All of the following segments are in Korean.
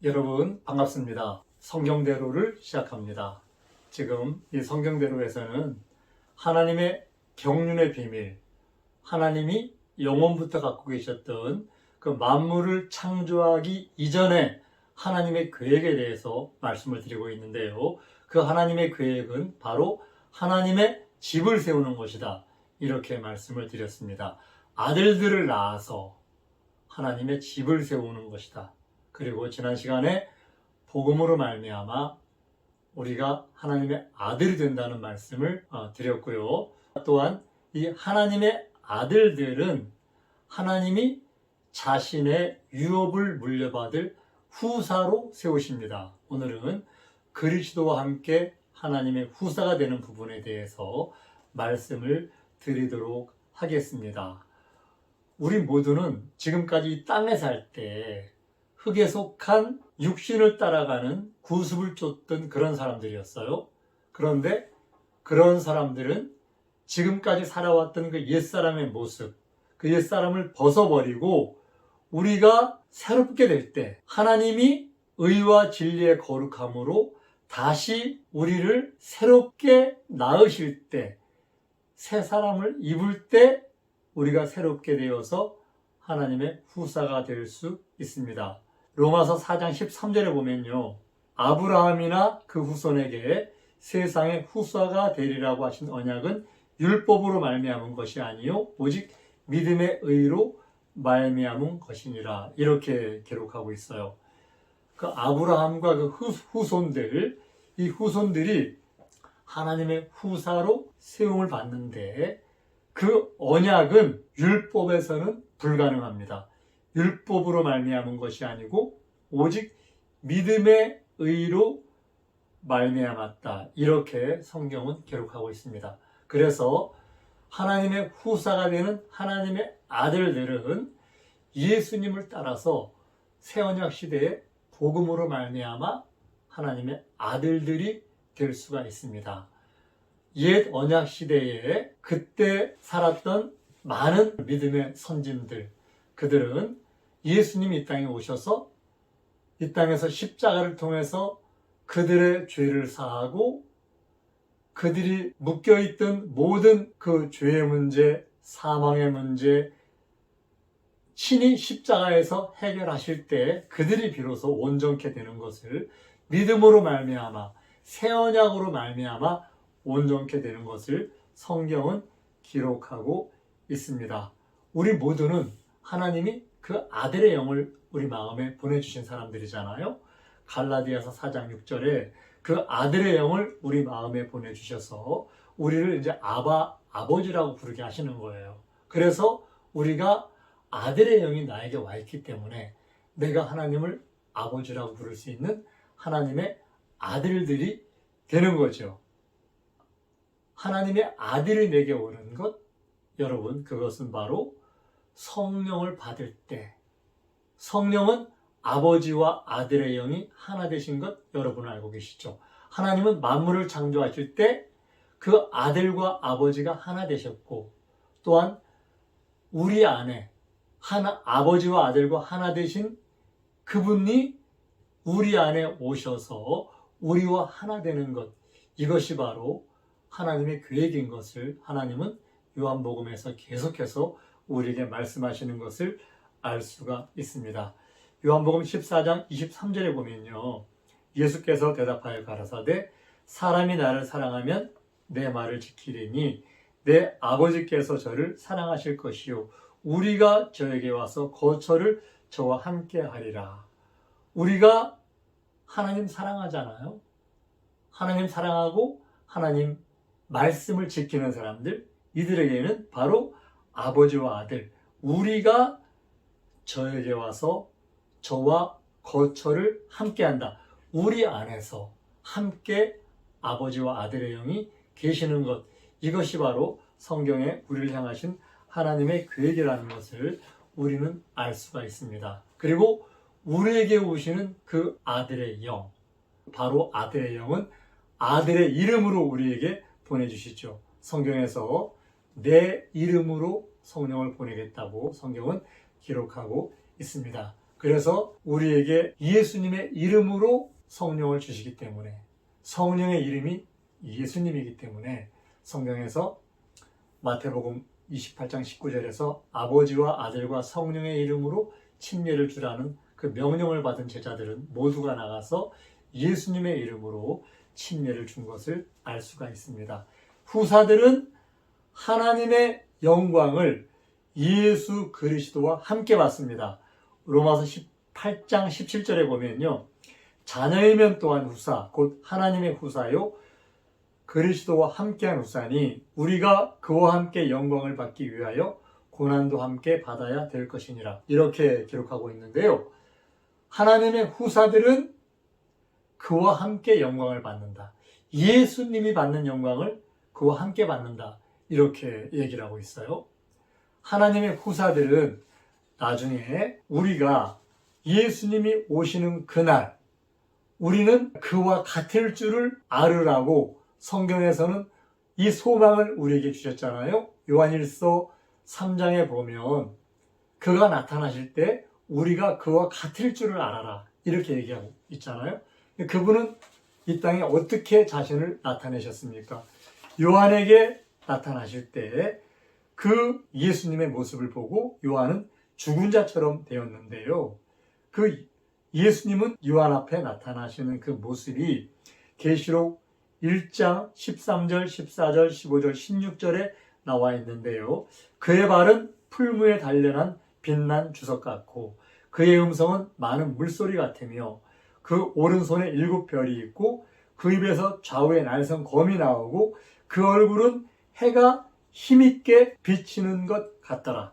여러분 반갑습니다. 성경대로를 시작합니다. 지금 이 성경대로에서는 하나님의 경륜의 비밀, 하나님이 영원부터 갖고 계셨던 그 만물을 창조하기 이전에 하나님의 계획에 대해서 말씀을 드리고 있는데요. 그 하나님의 계획은 바로 하나님의 집을 세우는 것이다. 이렇게 말씀을 드렸습니다. 아들들을 낳아서 하나님의 집을 세우는 것이다. 그리고 지난 시간에 복음으로 말미암아 우리가 하나님의 아들이 된다는 말씀을 드렸고요. 또한 이 하나님의 아들들은 하나님이 자신의 유업을 물려받을 후사로 세우십니다. 오늘은 그리스도와 함께 하나님의 후사가 되는 부분에 대해서 말씀을 드리도록 하겠습니다. 우리 모두는 지금까지 이 땅에 살 때 흙에 속한 육신을 따라가는 구습을 쫓던 그런 사람들이었어요. 그런데 그런 사람들은 지금까지 살아왔던 그 옛사람의 모습, 그 옛사람을 벗어버리고 우리가 새롭게 될 때 하나님이 의와 진리의 거룩함으로 다시 우리를 새롭게 낳으실 때, 새 사람을 입을 때 우리가 새롭게 되어서 하나님의 후사가 될 수 있습니다. 로마서 4장 13절에 보면요, 아브라함이나 그 후손에게 세상의 후사가 되리라고 하신 언약은 율법으로 말미암은 것이 아니요 오직 믿음의 의로 말미암은 것이니라, 이렇게 기록하고 있어요. 그 아브라함과 그 후손들, 이 후손들이 하나님의 후사로 세움을 받는데 그 언약은 율법에서는 불가능합니다. 율법으로 말미암은 것이 아니고 오직 믿음의 의로 말미암았다, 이렇게 성경은 기록하고 있습니다. 그래서 하나님의 후사가 되는 하나님의 아들들은 예수님을 따라서 새 언약 시대에 복음으로 말미암아 하나님의 아들들이 될 수가 있습니다. 옛 언약 시대에 그때 살았던 많은 믿음의 선진들, 그들은 예수님이 이 땅에 오셔서 이 땅에서 십자가를 통해서 그들의 죄를 사하고 그들이 묶여있던 모든 그 죄의 문제, 사망의 문제, 친히 십자가에서 해결하실 때 그들이 비로소 온전케 되는 것을 믿음으로 말미암아 새 언약으로 말미암아 온전케 되는 것을 성경은 기록하고 있습니다. 우리 모두는 하나님이 그 아들의 영을 우리 마음에 보내주신 사람들이잖아요. 갈라디아서 4장 6절에 그 아들의 영을 우리 마음에 보내주셔서 우리를 이제 아버지라고 부르게 하시는 거예요. 그래서 우리가 아들의 영이 나에게 와 있기 때문에 내가 하나님을 아버지라고 부를 수 있는 하나님의 아들들이 되는 거죠. 하나님의 아들이 내게 오는 것, 여러분, 그것은 바로 성령을 받을 때, 성령은 아버지와 아들의 영이 하나 되신 것 여러분 알고 계시죠? 하나님은 만물을 창조하실 때 그 아들과 아버지가 하나 되셨고, 또한 우리 안에 아버지와 아들과 하나 되신 그분이 우리 안에 오셔서 우리와 하나 되는 것, 이것이 바로 하나님의 계획인 것을 하나님은 요한복음에서 계속해서 우리에게 말씀하시는 것을 알 수가 있습니다. 요한복음 14장 23절에 보면요, 예수께서 대답하여 가라사대 사람이 나를 사랑하면 내 말을 지키리니 내 아버지께서 저를 사랑하실 것이요 우리가 저에게 와서 거처를 저와 함께 하리라. 우리가 하나님 사랑하잖아요. 하나님 사랑하고 하나님 말씀을 지키는 사람들, 이들에게는 바로 아버지와 아들, 우리가 저에게 와서 저와 거처를 함께 한다. 우리 안에서 함께 아버지와 아들의 영이 계시는 것, 이것이 바로 성경에 우리를 향하신 하나님의 계획이라는 것을 우리는 알 수가 있습니다. 그리고 우리에게 오시는 그 아들의 영, 바로 아들의 영은 아들의 이름으로 우리에게 보내주시죠. 성경에서 내 이름으로 성령을 보내겠다고 성경은 기록하고 있습니다. 그래서 우리에게 예수님의 이름으로 성령을 주시기 때문에, 성령의 이름이 예수님이기 때문에 성경에서 마태복음 28장 19절에서 아버지와 아들과 성령의 이름으로 침례를 주라는 그 명령을 받은 제자들은 모두가 나가서 예수님의 이름으로 침례를 준 것을 알 수가 있습니다. 후사들은 하나님의 영광을 예수 그리스도와 함께 받습니다. 로마서 18장 17절에 보면요, 자녀이면 또한 후사, 곧 하나님의 후사요 그리스도와 함께한 후사니 우리가 그와 함께 영광을 받기 위하여 고난도 함께 받아야 될 것이니라, 이렇게 기록하고 있는데요. 하나님의 후사들은 그와 함께 영광을 받는다. 예수님이 받는 영광을 그와 함께 받는다, 이렇게 얘기를 하고 있어요. 하나님의 후사들은 나중에 우리가 예수님이 오시는 그날 우리는 그와 같을 줄을 알으라고 성경에서는 이 소망을 우리에게 주셨잖아요. 요한일서 3장에 보면 그가 나타나실 때 우리가 그와 같을 줄을 알아라, 이렇게 얘기하고 있잖아요. 그분은 이 땅에 어떻게 자신을 나타내셨습니까? 요한에게 나타나실 때 그 예수님의 모습을 보고 요한은 죽은 자처럼 되었는데요. 그 예수님은 요한 앞에 나타나시는 그 모습이 계시록 1장 13절, 14절, 15절, 16절에 나와 있는데요. 그의 발은 풀무에 단련한 빛난 주석 같고 그의 음성은 많은 물소리 같으며 그 오른손에 7별이 있고 그 입에서 좌우에 날선 검이 나오고 그 얼굴은 해가 힘있게 비치는 것 같더라.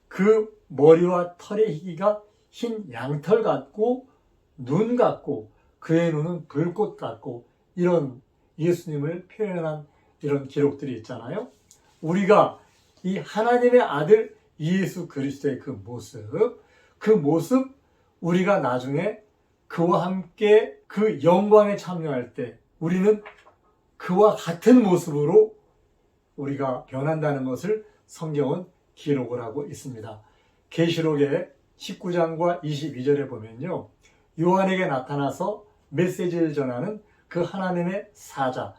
그 머리와 털의 희기가 흰 양털 같고 눈 같고 그의 눈은 불꽃 같고, 이런 예수님을 표현한 이런 기록들이 있잖아요. 우리가 이 하나님의 아들 예수 그리스도의 그 모습 우리가 나중에 그와 함께 그 영광에 참여할 때 우리는 그와 같은 모습으로 우리가 변한다는 것을 성경은 기록을 하고 있습니다. 계시록의 19장과 22절에 보면요, 요한에게 나타나서 메시지를 전하는 그 하나님의 사자,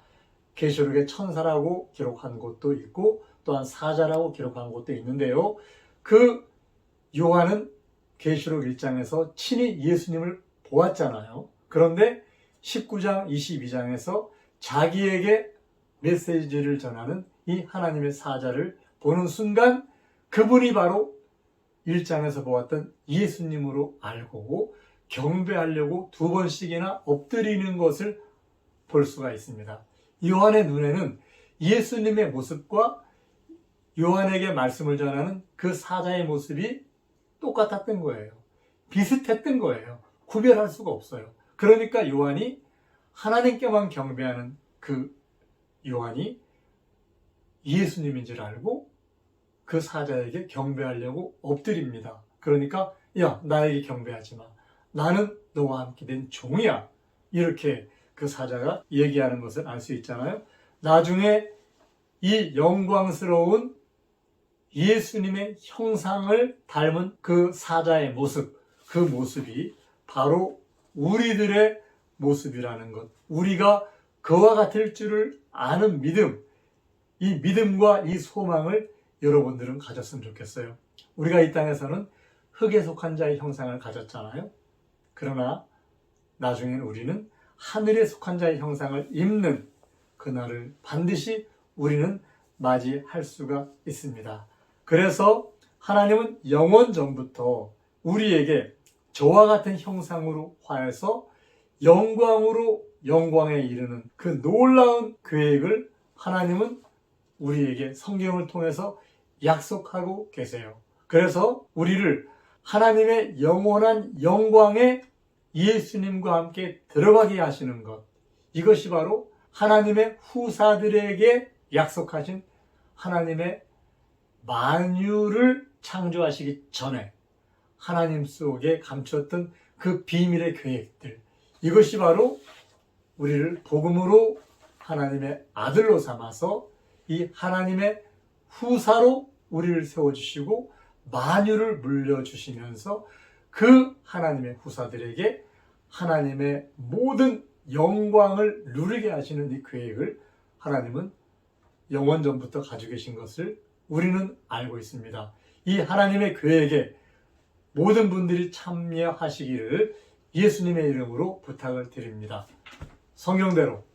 계시록의 천사라고 기록한 곳도 있고 또한 사자라고 기록한 곳도 있는데요. 그 요한은 계시록 1장에서 친히 예수님을 보았잖아요. 그런데 19장, 22장에서 자기에게 메시지를 전하는 이 하나님의 사자를 보는 순간 그분이 바로 1장에서 보았던 예수님으로 알고 경배하려고 2번씩이나 엎드리는 것을 볼 수가 있습니다. 요한의 눈에는 예수님의 모습과 요한에게 말씀을 전하는 그 사자의 모습이 똑같았던 거예요. 비슷했던 거예요. 구별할 수가 없어요. 그러니까 요한이 하나님께만 경배하는 그 요한이 예수님인 줄 알고 그 사자에게 경배하려고 엎드립니다. 그러니까 야, 나에게 경배하지 마. 나는 너와 함께 된 종이야. 이렇게 그 사자가 얘기하는 것을 알 수 있잖아요. 나중에 이 영광스러운 예수님의 형상을 닮은 그 사자의 모습, 그 모습이 바로 우리들의 모습이라는 것, 우리가 그와 같을 줄을 아는 믿음, 이 믿음과 이 소망을 여러분들은 가졌으면 좋겠어요. 우리가 이 땅에서는 흙에 속한 자의 형상을 가졌잖아요. 그러나 나중에는 우리는 하늘에 속한 자의 형상을 입는 그날을 반드시 우리는 맞이할 수가 있습니다. 그래서 하나님은 영원 전부터 우리에게 저와 같은 형상으로 화해서 영광으로 영광에 이르는 그 놀라운 계획을 하나님은 우리에게 성경을 통해서 약속하고 계세요. 그래서 우리를 하나님의 영원한 영광에 예수님과 함께 들어가게 하시는 것, 이것이 바로 하나님의 후사들에게 약속하신 하나님의 만유를 창조하시기 전에 하나님 속에 감추었던 그 비밀의 계획들, 이것이 바로 우리를 복음으로 하나님의 아들로 삼아서 이 하나님의 후사로 우리를 세워주시고 만유를 물려주시면서 그 하나님의 후사들에게 하나님의 모든 영광을 누리게 하시는 이 계획을 하나님은 영원전부터 가지고 계신 것을 우리는 알고 있습니다. 이 하나님의 계획에 모든 분들이 참여하시기를 예수님의 이름으로 부탁을 드립니다. 성경대로